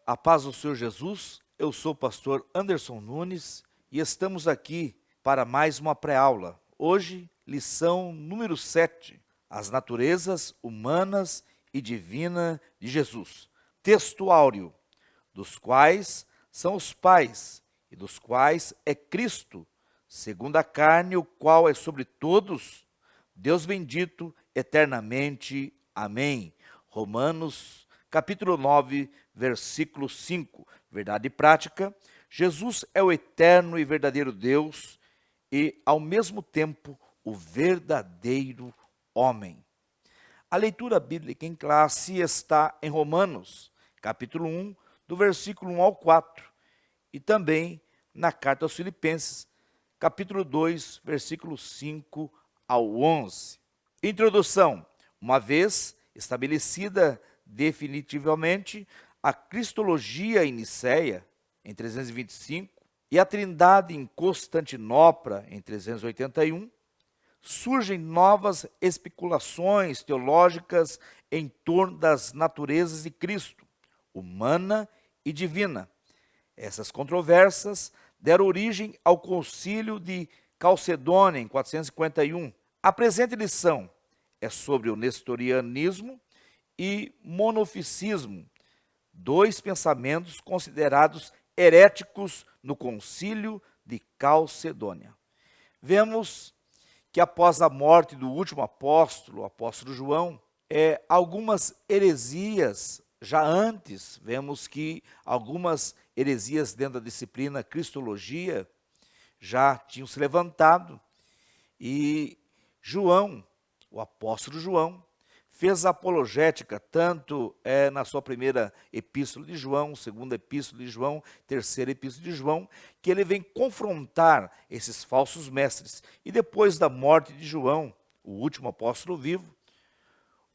A paz do Senhor Jesus, eu sou o pastor Anderson Nunes e estamos aqui para mais uma pré-aula. Hoje, lição número 7, as naturezas humanas e divina de Jesus. Texto áureo, dos quais são os pais e dos quais é Cristo, segundo a carne, o qual é sobre todos, Deus bendito eternamente. Amém. Romanos capítulo 9, versículo 5. Verdade prática: Jesus é o eterno e verdadeiro Deus e, ao mesmo tempo, o verdadeiro homem. A leitura bíblica em classe está em Romanos, capítulo 1, do versículo 1 ao 4, e também na carta aos Filipenses, capítulo 2, versículo 5 ao 11. Introdução: uma vez estabelecida definitivamente a Cristologia em Nicéia, em 325, e a Trindade em Constantinopla, em 381, surgem novas especulações teológicas em torno das naturezas de Cristo, humana e divina. Essas controvérsias deram origem ao Concílio de Calcedônia, em 451. A presente lição é sobre o nestorianismo e monofisismo, dois pensamentos considerados heréticos no Concílio de Calcedônia. Vemos que após a morte do último apóstolo, o apóstolo João, algumas heresias, já antes, vemos que algumas heresias dentro da disciplina Cristologia já tinham se levantado, e João, o apóstolo João, fez apologética, tanto na sua primeira epístola de João, segunda epístola de João, terceira epístola de João, que ele vem confrontar esses falsos mestres. E depois da morte de João, o último apóstolo vivo,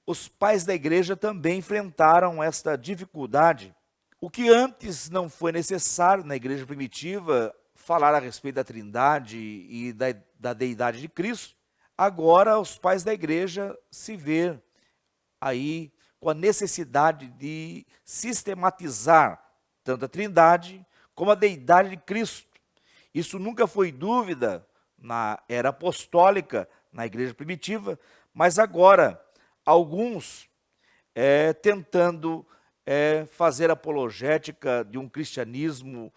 os pais da igreja também enfrentaram esta dificuldade. O que antes não foi necessário na igreja primitiva, falar a respeito da Trindade e da deidade de Cristo, agora os pais da igreja se vê aí com a necessidade de sistematizar tanto a Trindade como a deidade de Cristo. Isso nunca foi dúvida na era apostólica, na igreja primitiva, mas agora alguns tentando fazer apologética de um cristianismo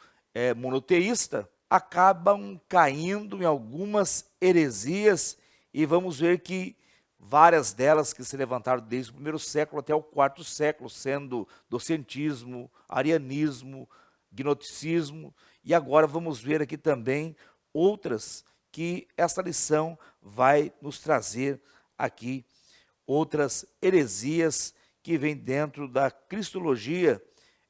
monoteísta, acabam caindo em algumas heresias, e vamos ver que várias delas que se levantaram desde o primeiro século até o quarto século, sendo docentismo, arianismo, gnosticismo, e agora vamos ver aqui também outras que esta lição vai nos trazer aqui, outras heresias que vêm dentro da cristologia,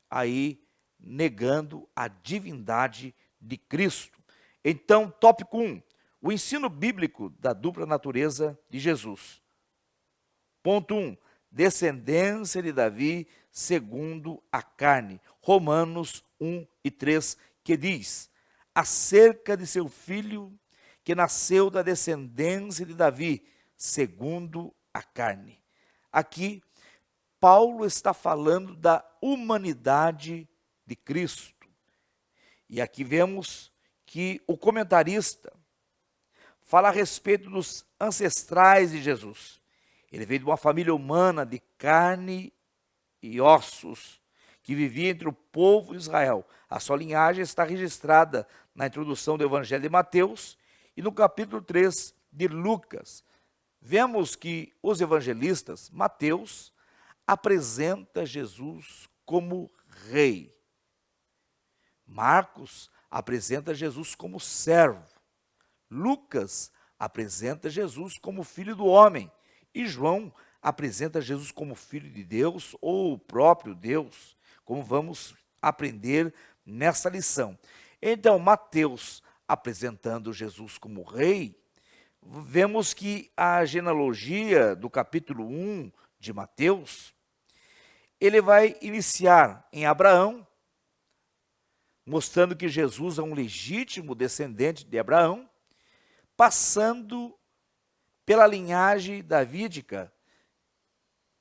aí negando a divindade de Cristo. Então, tópico 1, o ensino bíblico da dupla natureza de Jesus. Ponto 1, descendência de Davi segundo a carne. Romanos 1 e 3, que diz: acerca de seu filho, que nasceu da descendência de Davi, segundo a carne. Aqui, Paulo está falando da humanidade de Cristo. E aqui vemos que o comentarista fala a respeito dos ancestrais de Jesus. Ele veio de uma família humana de carne e ossos, que vivia entre o povo de Israel. A sua linhagem está registrada na introdução do Evangelho de Mateus e no capítulo 3 de Lucas. Vemos que os evangelistas, Mateus, apresenta Jesus como rei. Marcos apresenta Jesus como servo. Lucas apresenta Jesus como filho do homem. E João apresenta Jesus como filho de Deus ou o próprio Deus, como vamos aprender nessa lição. Então, Mateus apresentando Jesus como rei, vemos que a genealogia do capítulo 1 de Mateus, ele vai iniciar em Abraão, mostrando que Jesus é um legítimo descendente de Abraão, passando pela linhagem davídica,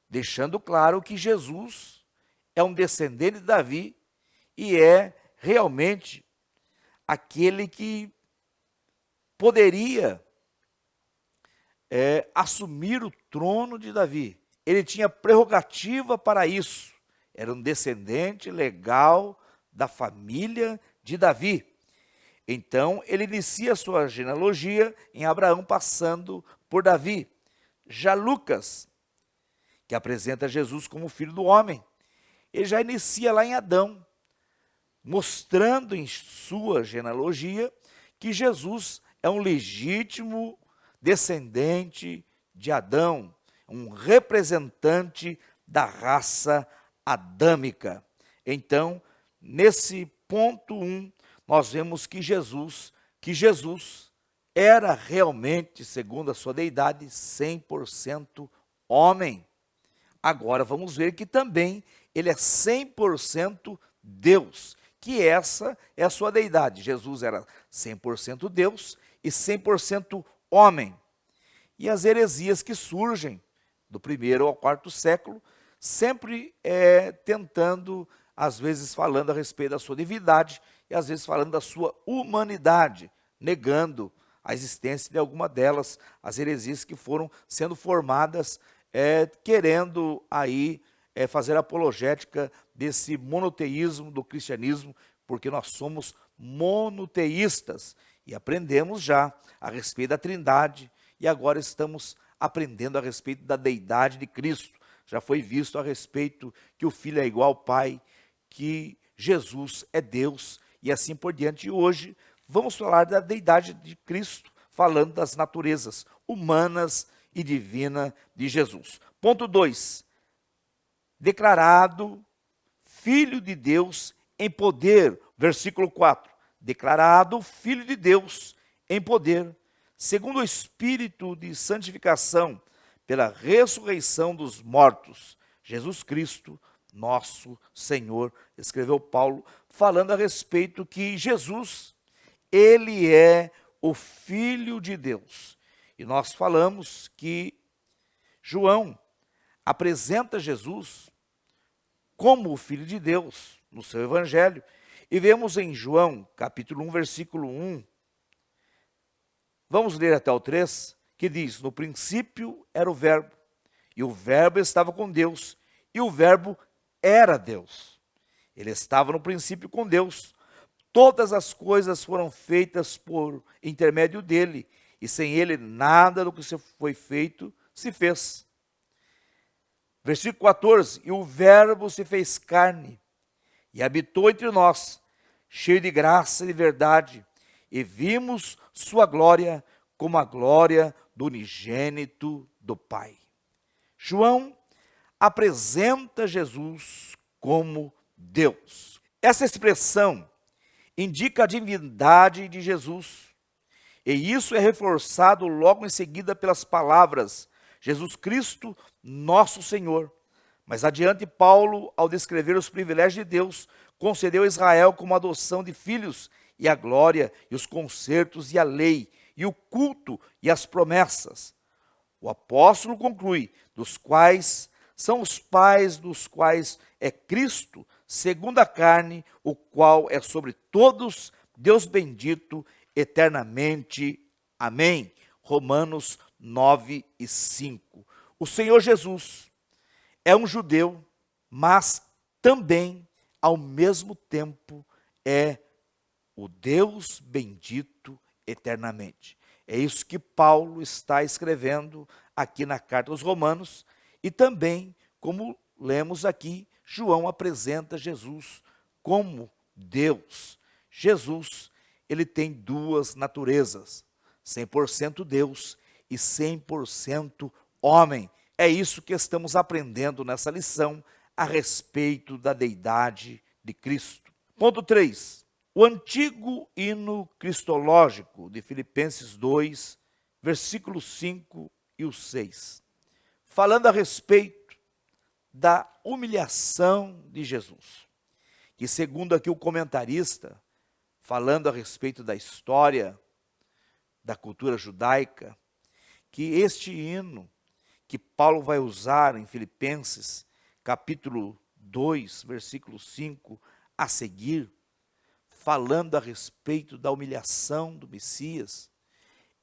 deixando claro que Jesus é um descendente de Davi e é realmente aquele que poderia assumir o trono de Davi. Ele tinha prerrogativa para isso. Era um descendente legal da família de Davi. Então, ele inicia sua genealogia em Abraão, passando por Davi. Já Lucas, que apresenta Jesus como filho do homem, ele já inicia lá em Adão, mostrando em sua genealogia que Jesus é um legítimo descendente de Adão, um representante da raça adâmica. Então, nesse ponto 1, nós vemos que Jesus era realmente, segundo a sua deidade, 100% homem. Agora vamos ver que também ele é 100% Deus, que essa é a sua deidade. Jesus era 100% Deus e 100% homem. E as heresias que surgem do 1º ao 4º século, sempre tentando, às vezes falando a respeito da sua divindade e às vezes falando da sua humanidade, negando a existência de alguma delas, as heresias que foram sendo formadas, querendo aí fazer apologética desse monoteísmo do cristianismo, porque nós somos monoteístas e aprendemos já a respeito da Trindade e agora estamos aprendendo a respeito da deidade de Cristo. Já foi visto a respeito que o Filho é igual ao Pai, que Jesus é Deus e assim por diante. E hoje vamos falar da deidade de Cristo, falando das naturezas humanas e divina de Jesus. Ponto 2. Declarado Filho de Deus em poder. Versículo 4. Declarado Filho de Deus em poder, segundo o Espírito de santificação, pela ressurreição dos mortos, Jesus Cristo, nosso Senhor, escreveu Paulo, falando a respeito que Jesus, ele é o Filho de Deus. E nós falamos que João apresenta Jesus como o Filho de Deus no seu Evangelho. E vemos em João, capítulo 1, versículo 1, vamos ler até o 3, que diz: no princípio era o Verbo, e o Verbo estava com Deus, e o Verbo era Deus. Ele estava no princípio com Deus. Todas as coisas foram feitas por intermédio dele, e sem ele nada do que foi feito se fez. Versículo 14, e o Verbo se fez carne, e habitou entre nós, cheio de graça e de verdade, e vimos sua glória como a glória do unigênito do Pai. João apresenta Jesus como Deus. Essa expressão indica a divindade de Jesus, e isso é reforçado logo em seguida pelas palavras Jesus Cristo, nosso Senhor. Mas adiante, Paulo, ao descrever os privilégios de Deus, concedeu a Israel como adoção de filhos, e a glória, e os concertos, e a lei, e o culto, e as promessas. O apóstolo conclui, dos quais são os pais dos quais é Cristo, segundo a carne, o qual é sobre todos, Deus bendito, eternamente. Amém. Romanos 9 e 5. O Senhor Jesus é um judeu, mas também, ao mesmo tempo, é o Deus bendito eternamente. É isso que Paulo está escrevendo aqui na carta aos Romanos, e também, como lemos aqui, João apresenta Jesus como Deus. Jesus, ele tem duas naturezas, 100% Deus e 100% homem. É isso que estamos aprendendo nessa lição a respeito da deidade de Cristo. Ponto 3. O antigo hino cristológico de Filipenses 2, versículos 5 e o 6, falando a respeito da humilhação de Jesus, que segundo aqui o comentarista, falando a respeito da história da cultura judaica, que este hino que Paulo vai usar em Filipenses, capítulo 2, versículo 5 a seguir, falando a respeito da humilhação do Messias,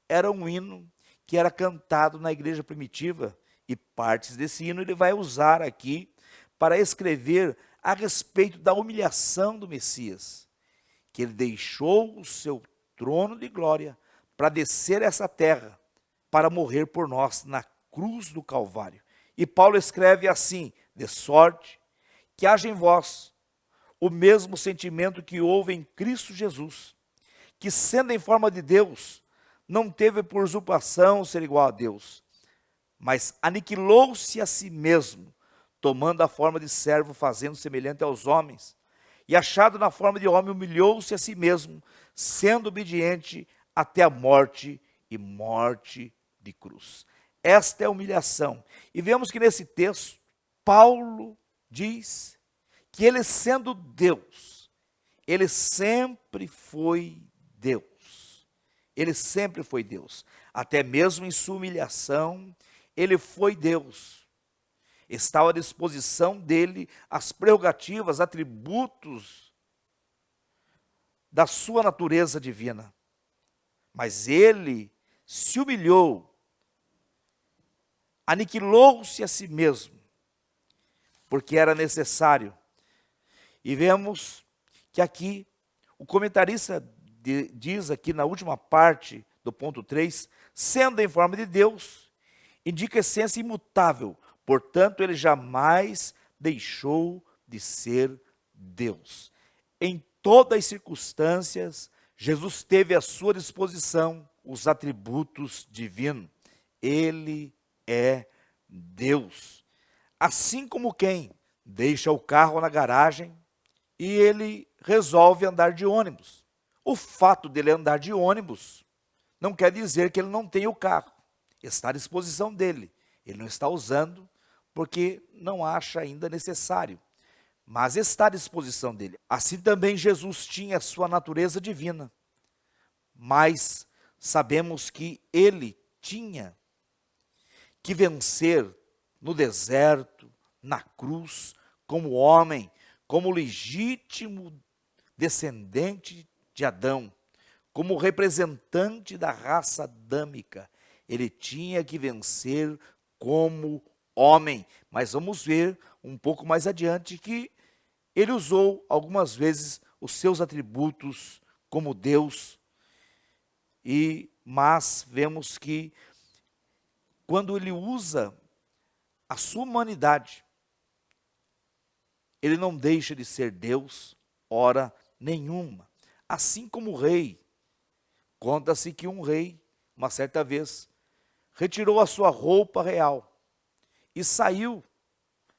era um hino que era cantado na igreja primitiva, e partes desse hino ele vai usar aqui para escrever a respeito da humilhação do Messias, que ele deixou o seu trono de glória para descer essa terra, para morrer por nós na cruz do Calvário. E Paulo escreve assim: de sorte que haja em vós o mesmo sentimento que houve em Cristo Jesus, que sendo em forma de Deus, não teve por usurpação ser igual a Deus, mas aniquilou-se a si mesmo, tomando a forma de servo, fazendo semelhante aos homens, e achado na forma de homem, humilhou-se a si mesmo, sendo obediente até a morte e morte de cruz. Esta é a humilhação. E vemos que nesse texto, Paulo diz que ele sendo Deus, ele sempre foi Deus. Ele sempre foi Deus. Até mesmo em sua humilhação, ele foi Deus. Estava à disposição dele as prerrogativas, atributos da sua natureza divina. Mas ele se humilhou, aniquilou-se a si mesmo, porque era necessário. E vemos que aqui o comentarista diz aqui na última parte do ponto 3, sendo em forma de Deus, indica essência imutável, portanto ele jamais deixou de ser Deus. Em todas as circunstâncias, Jesus teve à sua disposição os atributos divinos. Ele é Deus. Assim como quem deixa o carro na garagem e ele resolve andar de ônibus. O fato dele andar de ônibus não quer dizer que ele não tem o carro. Está à disposição dele. Ele não está usando porque não acha ainda necessário. Mas está à disposição dele. Assim também Jesus tinha a sua natureza divina. Mas sabemos que ele tinha que vencer no deserto, na cruz, como homem, como legítimo descendente de Adão, como representante da raça adâmica. Ele tinha que vencer como homem. Mas vamos ver um pouco mais adiante que ele usou algumas vezes os seus atributos como Deus, mas vemos que quando ele usa a sua humanidade, ele não deixa de ser Deus, hora nenhuma. Assim como o rei, conta-se que um rei, uma certa vez, retirou a sua roupa real e saiu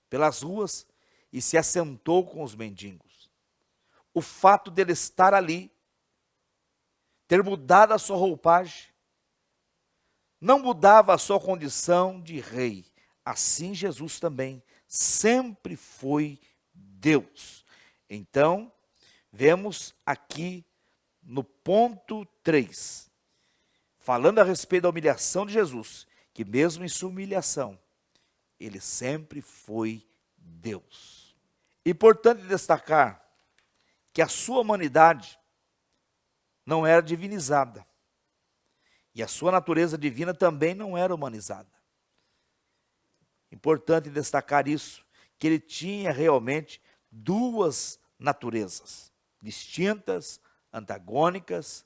pelas ruas e se assentou com os mendigos. O fato dele estar ali, ter mudado a sua roupagem, não mudava a sua condição de rei. Assim Jesus também sempre foi Deus. Então, vemos aqui no ponto 3, falando a respeito da humilhação de Jesus, que mesmo em sua humilhação, ele sempre foi Deus. Importante destacar que a sua humanidade não era divinizada. E a sua natureza divina também não era humanizada. Importante destacar isso, que ele tinha realmente duas naturezas, distintas, antagônicas.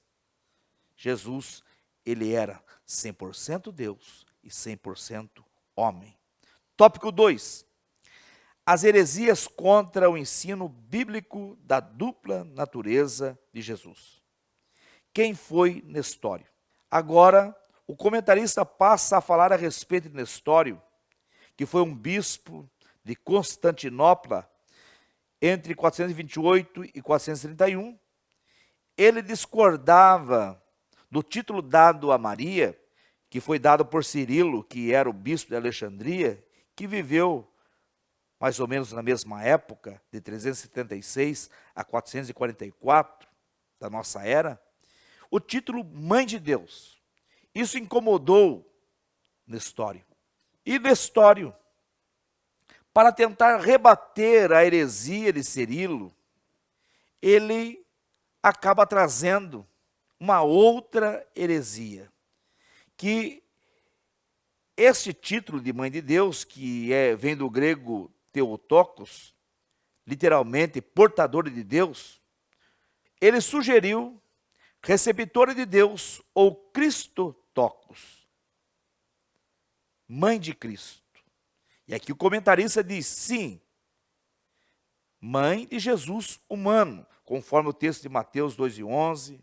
Jesus, ele era 100% Deus e 100% homem. Tópico 2. As heresias contra o ensino bíblico da dupla natureza de Jesus. Quem foi Nestório? Agora, o comentarista passa a falar a respeito de Nestório, que foi um bispo de Constantinopla entre 428 e 431. Ele discordava do título dado a Maria, que foi dado por Cirilo, que era o bispo de Alexandria, que viveu mais ou menos na mesma época, de 376 a 444 da nossa era, o título Mãe de Deus. Isso incomodou Nestório. E Nestório, para tentar rebater a heresia de Cirilo, ele acaba trazendo uma outra heresia, que este título de Mãe de Deus, que vem do grego Theotokos, literalmente portadora de Deus, ele sugeriu receptora de Deus ou Christotokos, mãe de Cristo. E aqui o comentarista diz, sim, mãe de Jesus humano, conforme o texto de Mateus 2:11,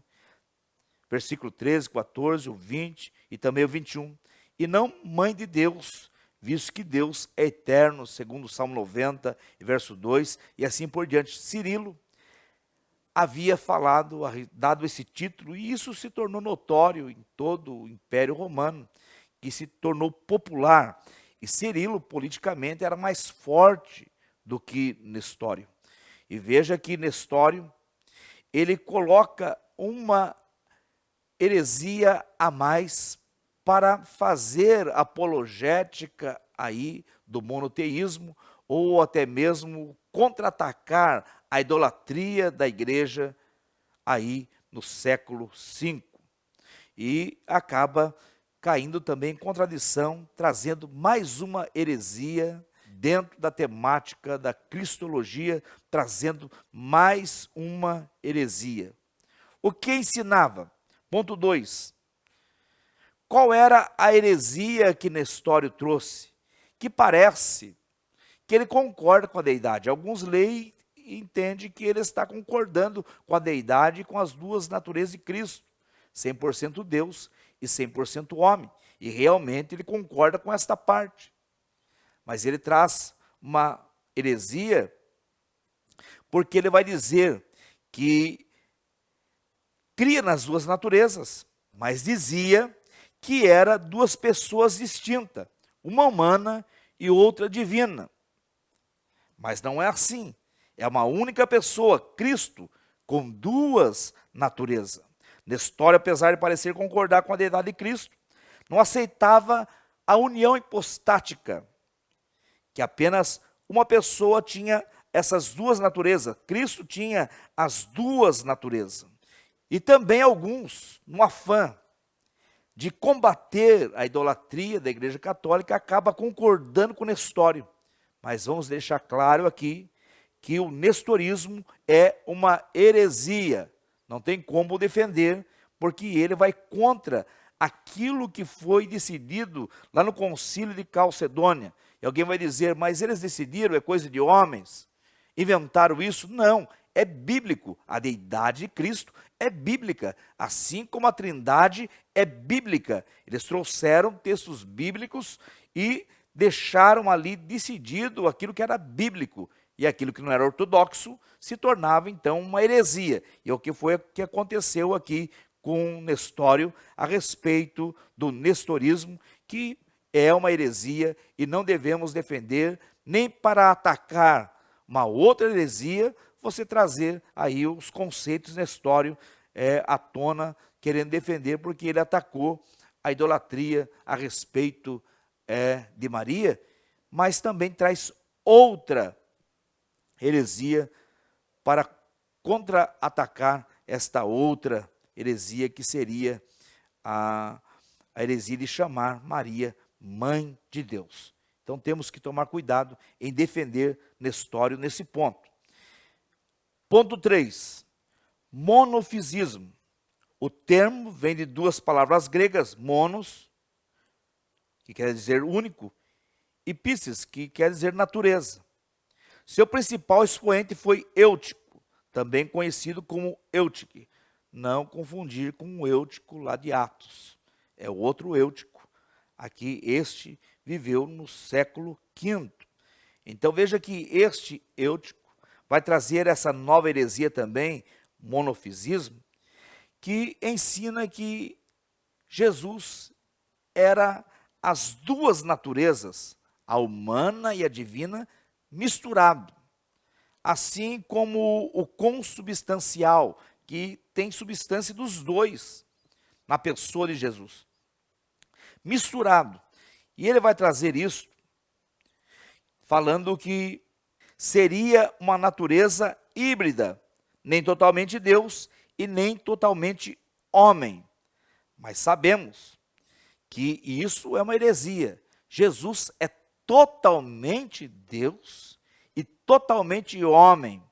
versículo 13, 14, o 20 e também o 21. E não mãe de Deus, visto que Deus é eterno, segundo o Salmo 90, verso 2, e assim por diante. Cirilo havia falado, dado esse título, e isso se tornou notório em todo o Império Romano, que se tornou popular. E Cirilo, politicamente, era mais forte do que Nestório. E veja que Nestório, ele coloca uma heresia a mais para fazer apologética aí do monoteísmo, ou até mesmo contra-atacar a idolatria da igreja aí no século V. E acaba caindo também em contradição, trazendo mais uma heresia dentro da temática da cristologia, trazendo mais uma heresia. O que ensinava? Ponto 2. Qual era a heresia que Nestório trouxe? Que parece que ele concorda com a deidade. Alguns leem e entendem que ele está concordando com a deidade e com as duas naturezas de Cristo, 100% Deus e 100% homem. E realmente ele concorda com esta parte. Mas ele traz uma heresia porque ele vai dizer que cria nas duas naturezas, mas dizia que era duas pessoas distintas, uma humana e outra divina. Mas não é assim. É uma única pessoa, Cristo, com duas naturezas. Nestório, apesar de parecer concordar com a deidade de Cristo, não aceitava a união hipostática, que apenas uma pessoa tinha essas duas naturezas. Cristo tinha as duas naturezas. E também alguns, no afã de combater a idolatria da Igreja Católica, acaba concordando com Nestório. Mas vamos deixar claro aqui que o nestorismo é uma heresia. Não tem como defender, porque ele vai contra aquilo que foi decidido lá no concílio de Calcedônia. E alguém vai dizer, mas eles decidiram, é coisa de homens? Inventaram isso? Não, é bíblico. A deidade de Cristo é bíblica, assim como a trindade é bíblica. Eles trouxeram textos bíblicos e deixaram ali decidido aquilo que era bíblico. E aquilo que não era ortodoxo se tornava então uma heresia. E é o que foi que aconteceu aqui com Nestório a respeito do nestorismo, que é uma heresia e não devemos defender, nem para atacar uma outra heresia, você trazer aí os conceitos Nestório à tona, querendo defender, porque ele atacou a idolatria a respeito de Maria, mas também traz outra heresia para contra-atacar esta outra heresia, que seria a heresia de chamar Maria mãe de Deus. Então temos que tomar cuidado em defender Nestório nesse ponto. Ponto 3, monofisismo. O termo vem de duas palavras gregas, monos, que quer dizer único, e physis, que quer dizer natureza. Seu principal expoente foi Eutico, também conhecido como Eutique. Não confundir com o Eutico lá de Atos. É o outro Eutico. Aqui este viveu no século V. Então veja que este Eutico vai trazer essa nova heresia também, monofisismo, que ensina que Jesus era as duas naturezas, a humana e a divina, misturado, assim como o consubstancial, que tem substância dos dois na pessoa de Jesus, misturado. E ele vai trazer isso falando que seria uma natureza híbrida, nem totalmente Deus e nem totalmente homem. Mas sabemos que isso é uma heresia. Jesus é totalmente Deus e totalmente homem.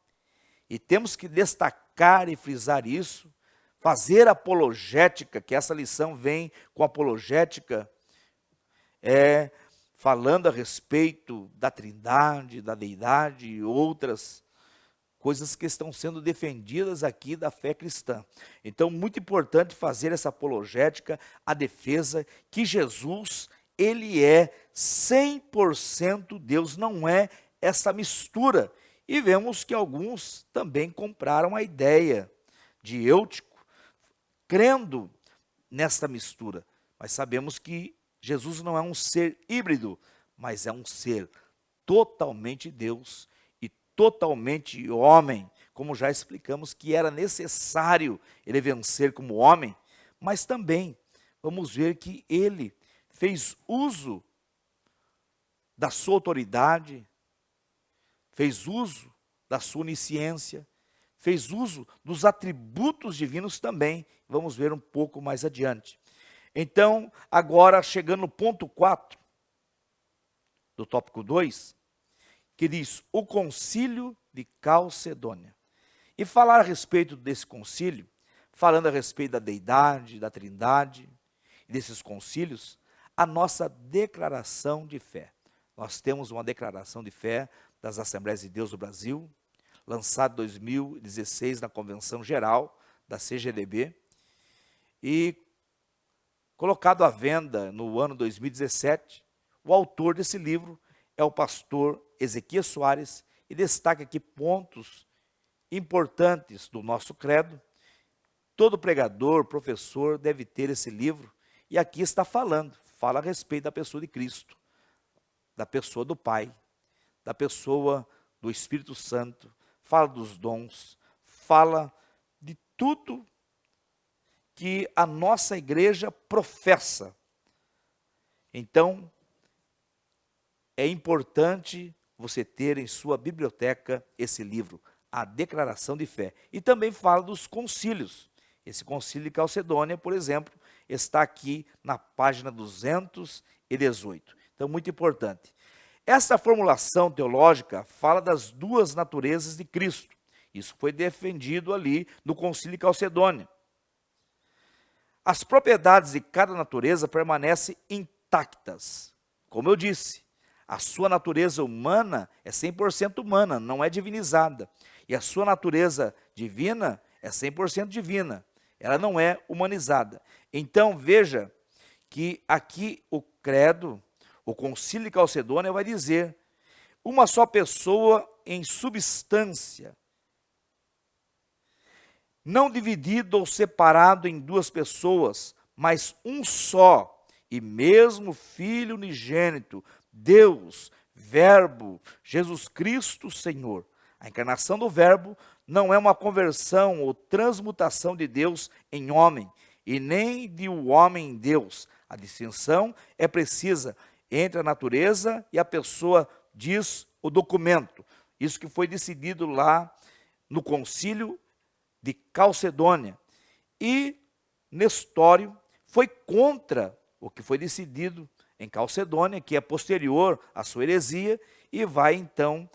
E temos que destacar e frisar isso, fazer apologética, que essa lição vem com apologética, falando a respeito da Trindade, da Deidade e outras coisas que estão sendo defendidas aqui da fé cristã. Então, muito importante fazer essa apologética, a defesa que Jesus, ele é 100% Deus, não é essa mistura. E vemos que alguns também compraram a ideia de Eutico, crendo nesta mistura. Mas sabemos que Jesus não é um ser híbrido, mas é um ser totalmente Deus e totalmente homem, como já explicamos que era necessário ele vencer como homem, mas também vamos ver que ele fez uso da sua autoridade, fez uso da sua onisciência, fez uso dos atributos divinos também. Vamos ver um pouco mais adiante. Então, agora chegando no ponto 4 do tópico 2, que diz o concílio de Calcedônia. E falar a respeito desse concílio, falando a respeito da deidade, da trindade, desses concílios, a nossa declaração de fé. Nós temos uma declaração de fé das Assembleias de Deus do Brasil, lançada em 2016 na Convenção Geral da CGDB, e colocado à venda no ano 2017. O autor desse livro é o pastor Ezequias Soares, e destaca aqui pontos importantes do nosso credo. Todo pregador, professor deve ter esse livro, e aqui está falando, fala a respeito da pessoa de Cristo, da pessoa do Pai, da pessoa do Espírito Santo, fala dos dons, fala de tudo que a nossa igreja professa. Então, é importante você ter em sua biblioteca esse livro, A Declaração de Fé. E também fala dos concílios. Esse concílio de Calcedônia, por exemplo, está aqui na página 218. Então, muito importante. Essa formulação teológica fala das duas naturezas de Cristo. Isso foi defendido ali no concílio de Calcedônia. As propriedades de cada natureza permanecem intactas. Como eu disse, a sua natureza humana é 100% humana, não é divinizada. E a sua natureza divina é 100% divina. Ela não é humanizada. Então, veja que aqui o credo, o concílio de Calcedônia vai dizer uma só pessoa em substância, não dividido ou separado em duas pessoas, mas um só, e mesmo Filho unigênito, Deus, Verbo, Jesus Cristo, Senhor. A encarnação do Verbo não é uma conversão ou transmutação de Deus em homem, e nem de o homem em Deus. A distinção é precisa entre a natureza e a pessoa, diz o documento. Isso que foi decidido lá no concílio de Calcedônia. E Nestório foi contra o que foi decidido em Calcedônia, que é posterior à sua heresia, e vai então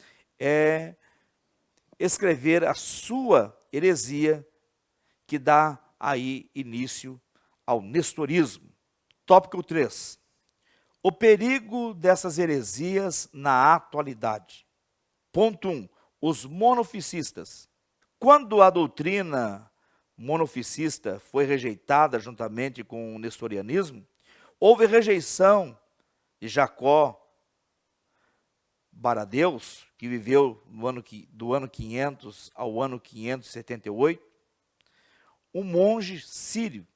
escrever a sua heresia, que dá aí início ao nestorismo. Tópico 3. O perigo dessas heresias na atualidade. Ponto 1. Os monofisistas. Quando a doutrina monofisista foi rejeitada juntamente com o nestorianismo, houve rejeição de Jacó Baradeus, que viveu do ano 500 ao ano 578. Um monge sírio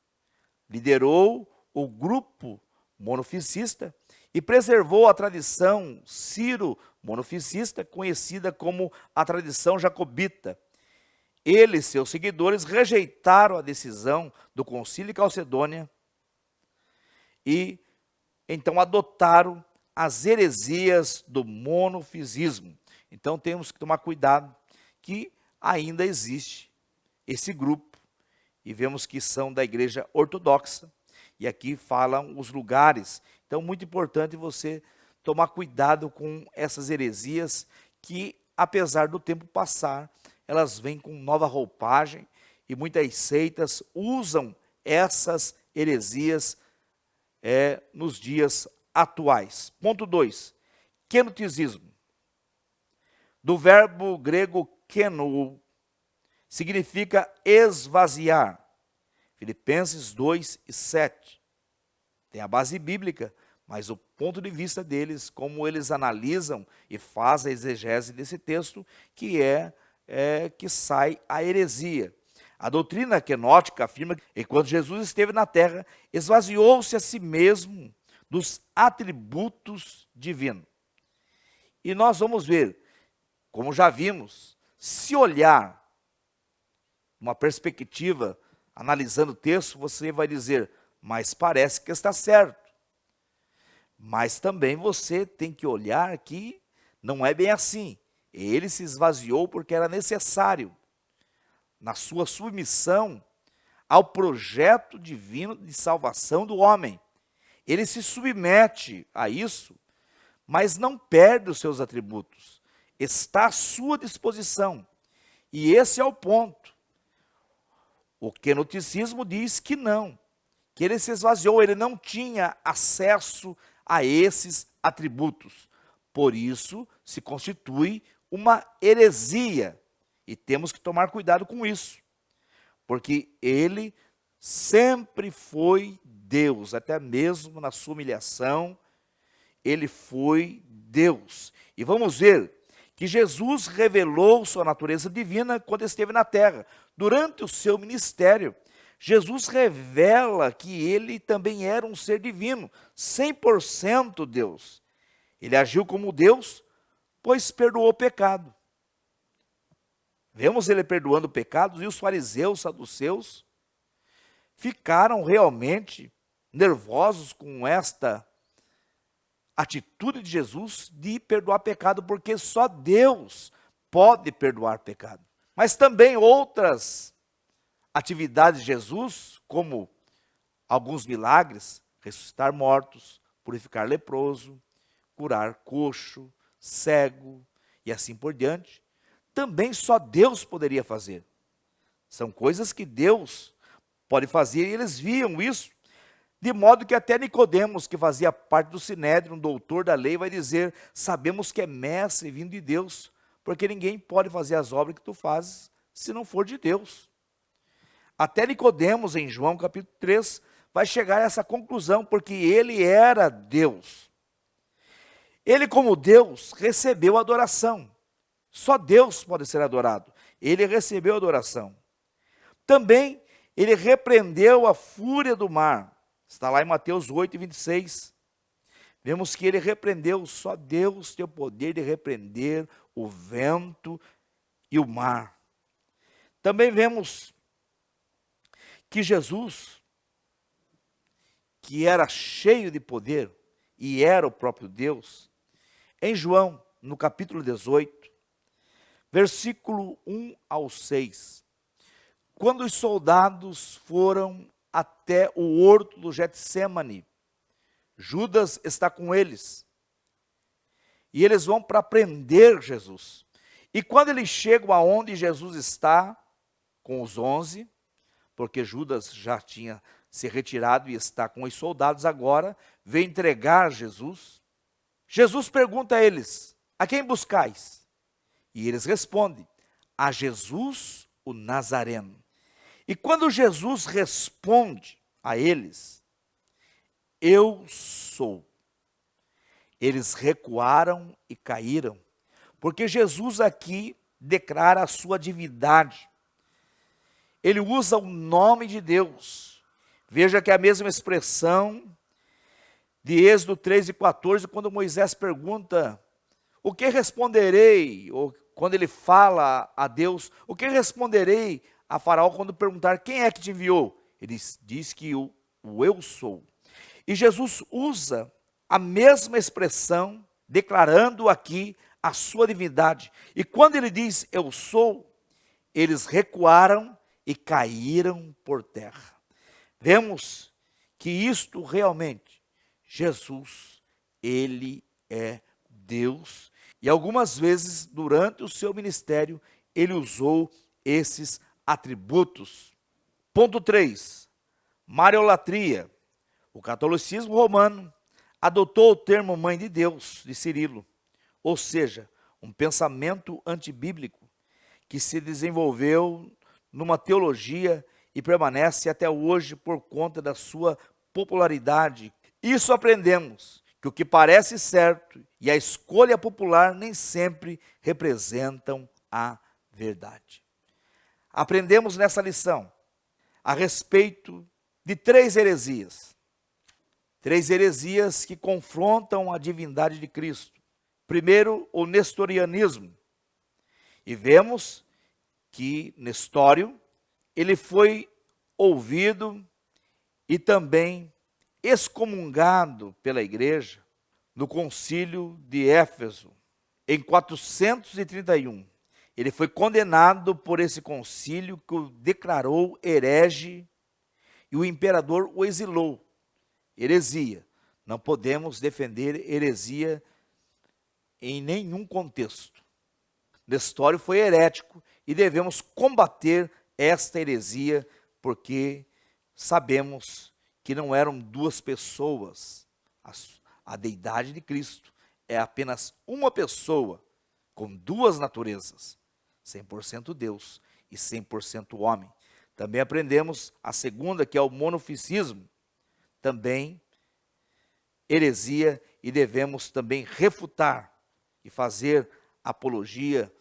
liderou o grupo monofisista e preservou a tradição sírio-monofisista, conhecida como a tradição jacobita. Ele e seus seguidores rejeitaram a decisão do concílio de Calcedônia e então adotaram as heresias do monofisismo. Então temos que tomar cuidado que ainda existe esse grupo e vemos que são da igreja ortodoxa. E aqui falam os lugares. Então, muito importante você tomar cuidado com essas heresias que, apesar do tempo passar, elas vêm com nova roupagem e muitas seitas usam essas heresias nos dias atuais. Ponto 2. Quenotismo. Do verbo grego keno, significa esvaziar. Filipenses 2:7. Tem a base bíblica, mas o ponto de vista deles, como eles analisam e fazem a exegese desse texto, que que sai a heresia. A doutrina quenótica afirma que enquanto Jesus esteve na terra, esvaziou-se a si mesmo dos atributos divinos. E nós vamos ver, como já vimos, se olhar uma perspectiva, analisando o texto, você vai dizer, mas parece que está certo. Mas também você tem que olhar que não é bem assim. Ele se esvaziou porque era necessário, na sua submissão ao projeto divino de salvação do homem. Ele se submete a isso, mas não perde os seus atributos. Está à sua disposição. E esse é o ponto. O quenoticismo diz que não, que ele se esvaziou, ele não tinha acesso a esses atributos. Por isso, se constitui uma heresia. E temos que tomar cuidado com isso. Porque ele sempre foi Deus, até mesmo na sua humilhação, ele foi Deus. E vamos ver que Jesus revelou sua natureza divina quando esteve na terra. Durante o seu ministério, Jesus revela que ele também era um ser divino, 100% Deus. Ele agiu como Deus, pois perdoou o pecado. Vemos ele perdoando pecados e os fariseus, saduceus, ficaram realmente nervosos com esta atitude de Jesus de perdoar pecado, porque só Deus pode perdoar pecado. Mas também outras atividades de Jesus, como alguns milagres, ressuscitar mortos, purificar leproso, curar coxo, cego e assim por diante, também só Deus poderia fazer. São coisas que Deus pode fazer e eles viam isso, de modo que até Nicodemos, que fazia parte do Sinédrio, um doutor da lei, vai dizer, sabemos que é mestre vindo de Deus, porque ninguém pode fazer as obras que tu fazes se não for de Deus. Até Nicodemos, em João capítulo 3, vai chegar a essa conclusão, porque ele era Deus. Ele, como Deus, recebeu adoração. Só Deus pode ser adorado. Ele recebeu adoração. Também, ele repreendeu a fúria do mar. Está lá em Mateus 8:26. Vemos que ele repreendeu, só Deus tem o poder de repreender o vento e o mar. Também vemos que Jesus, que era cheio de poder e era o próprio Deus, em João, no capítulo 18, versículo 1 ao 6, quando os soldados foram até o horto do Getsêmani, Judas está com eles, e eles vão para prender Jesus. E quando eles chegam aonde Jesus está, com os 11, porque Judas já tinha se retirado e está com os soldados agora, vem entregar Jesus. Jesus pergunta a eles, a quem buscais? E eles respondem, a Jesus o Nazareno. E quando Jesus responde a eles, eu sou, eles recuaram e caíram, porque Jesus aqui declara a sua divindade. Ele usa o nome de Deus. Veja que é a mesma expressão de Êxodo 3:14, quando Moisés pergunta, o que responderei? Ou quando ele fala a Deus, o que responderei a Faraó quando perguntar, quem é que te enviou? Ele diz que o eu sou. E Jesus usa a mesma expressão, declarando aqui a sua divindade. E quando ele diz, eu sou, eles recuaram e caíram por terra. Vemos que isto realmente, Jesus, ele é Deus, e algumas vezes durante o seu ministério ele usou esses atributos. Ponto 3. Mariolatria. O catolicismo romano adotou o termo mãe de Deus, de Cirilo, ou seja, um pensamento antibíblico que se desenvolveu numa teologia e permanece até hoje por conta da sua popularidade. Isso aprendemos, que o que parece certo e a escolha popular nem sempre representam a verdade. Aprendemos nessa lição a respeito de 3 heresias. 3 heresias que confrontam a divindade de Cristo. Primeiro, o nestorianismo. E vemos que Nestório, ele foi ouvido e também excomungado pela igreja no concílio de Éfeso, em 431. Ele foi condenado por esse concílio que o declarou herege e o imperador o exilou. Heresia. Não podemos defender heresia em nenhum contexto. Nestório foi herético e devemos combater esta heresia porque sabemos que não eram 2 pessoas. A deidade de Cristo é apenas uma pessoa com 2 naturezas, 100% Deus e 100% homem. Também aprendemos a segunda, que é o monofisismo, também heresia, e devemos também refutar e fazer apologia,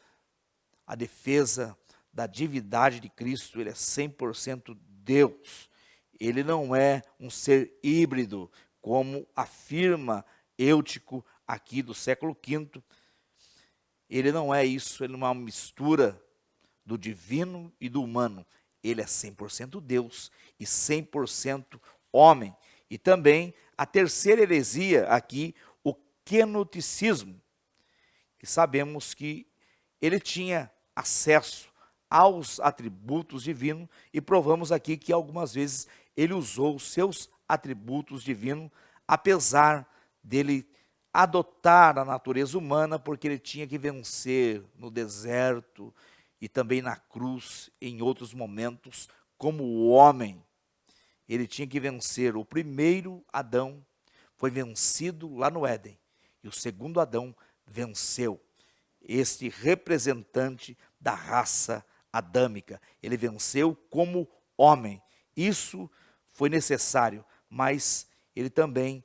a defesa da divindade de Cristo. Ele é 100% Deus. Ele não é um ser híbrido, como afirma Eutico aqui do século V. Ele não é isso, ele não é uma mistura do divino e do humano. Ele é 100% Deus e 100% homem. E também a terceira heresia aqui, o quenoticismo, que sabemos que ele tinha acesso aos atributos divinos, e provamos aqui que algumas vezes ele usou os seus atributos divinos, apesar dele adotar a natureza humana, porque ele tinha que vencer no deserto e também na cruz, em outros momentos, como o homem. Ele tinha que vencer. O primeiro Adão foi vencido lá no Éden, e o segundo Adão venceu. Este representante da raça adâmica, ele venceu como homem. Isso foi necessário, mas ele também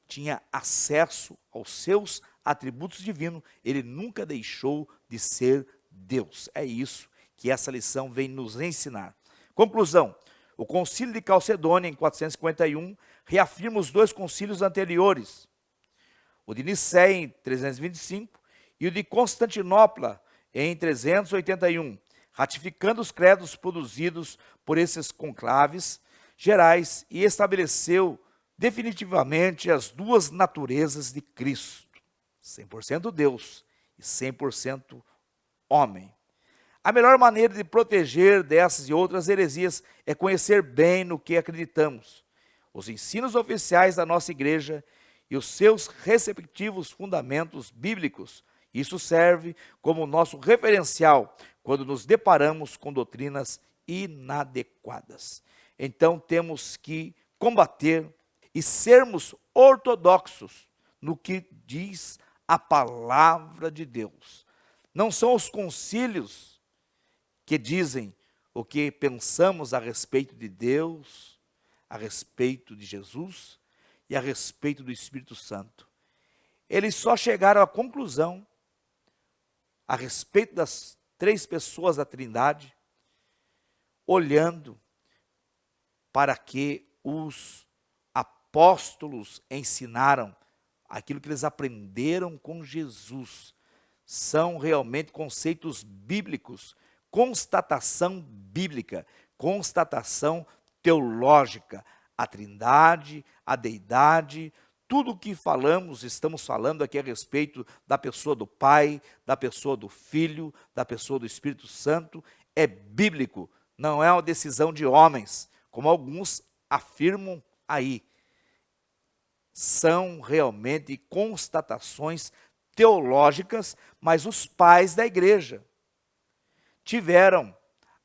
tinha acesso aos seus atributos divinos. Ele nunca deixou de ser Deus. É isso que essa lição vem nos ensinar. Conclusão: o concílio de Calcedônia, em 451, reafirma os 2 concílios anteriores, o de Nicéia, em 325, e o de Constantinopla, em 381, ratificando os credos produzidos por esses conclaves gerais, e estabeleceu definitivamente as 2 naturezas de Cristo, 100% Deus e 100% homem. A melhor maneira de proteger dessas e outras heresias é conhecer bem no que acreditamos, os ensinos oficiais da nossa igreja e os seus respectivos fundamentos bíblicos. Isso serve como nosso referencial quando nos deparamos com doutrinas inadequadas. Então temos que combater e sermos ortodoxos no que diz a palavra de Deus. Não são os concílios que dizem o que pensamos a respeito de Deus, a respeito de Jesus e a respeito do Espírito Santo. Eles só chegaram à conclusão a respeito das 3 pessoas da Trindade, olhando para que os apóstolos ensinaram, aquilo que eles aprenderam com Jesus. São realmente conceitos bíblicos, constatação bíblica, constatação teológica. A Trindade, a Deidade, tudo o que falamos, estamos falando aqui a respeito da pessoa do Pai, da pessoa do Filho, da pessoa do Espírito Santo, é bíblico, não é uma decisão de homens, como alguns afirmam aí. São realmente constatações teológicas, mas os pais da igreja tiveram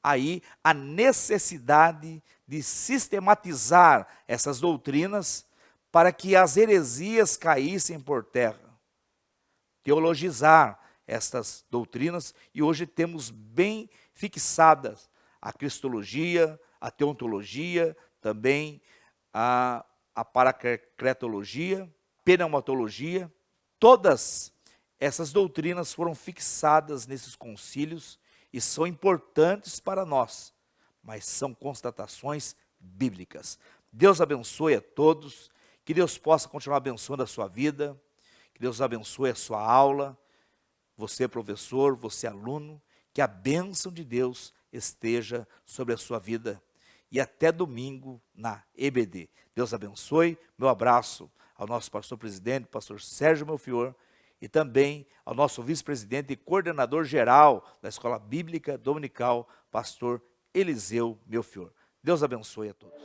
aí a necessidade de sistematizar essas doutrinas para que as heresias caíssem por terra. Teologizar estas doutrinas, e hoje temos bem fixadas a cristologia, a teontologia, também a paracretologia, pneumatologia. Todas essas doutrinas foram fixadas nesses concílios e são importantes para nós, mas são constatações bíblicas. Deus abençoe a todos, que Deus possa continuar abençoando a sua vida, que Deus abençoe a sua aula, você professor, você aluno, que a bênção de Deus esteja sobre a sua vida. E até domingo na EBD. Deus abençoe, meu abraço ao nosso pastor-presidente, pastor Sérgio Melfior, e também ao nosso vice-presidente e coordenador geral da Escola Bíblica Dominical, pastor Eliseu Melfior. Deus abençoe a todos.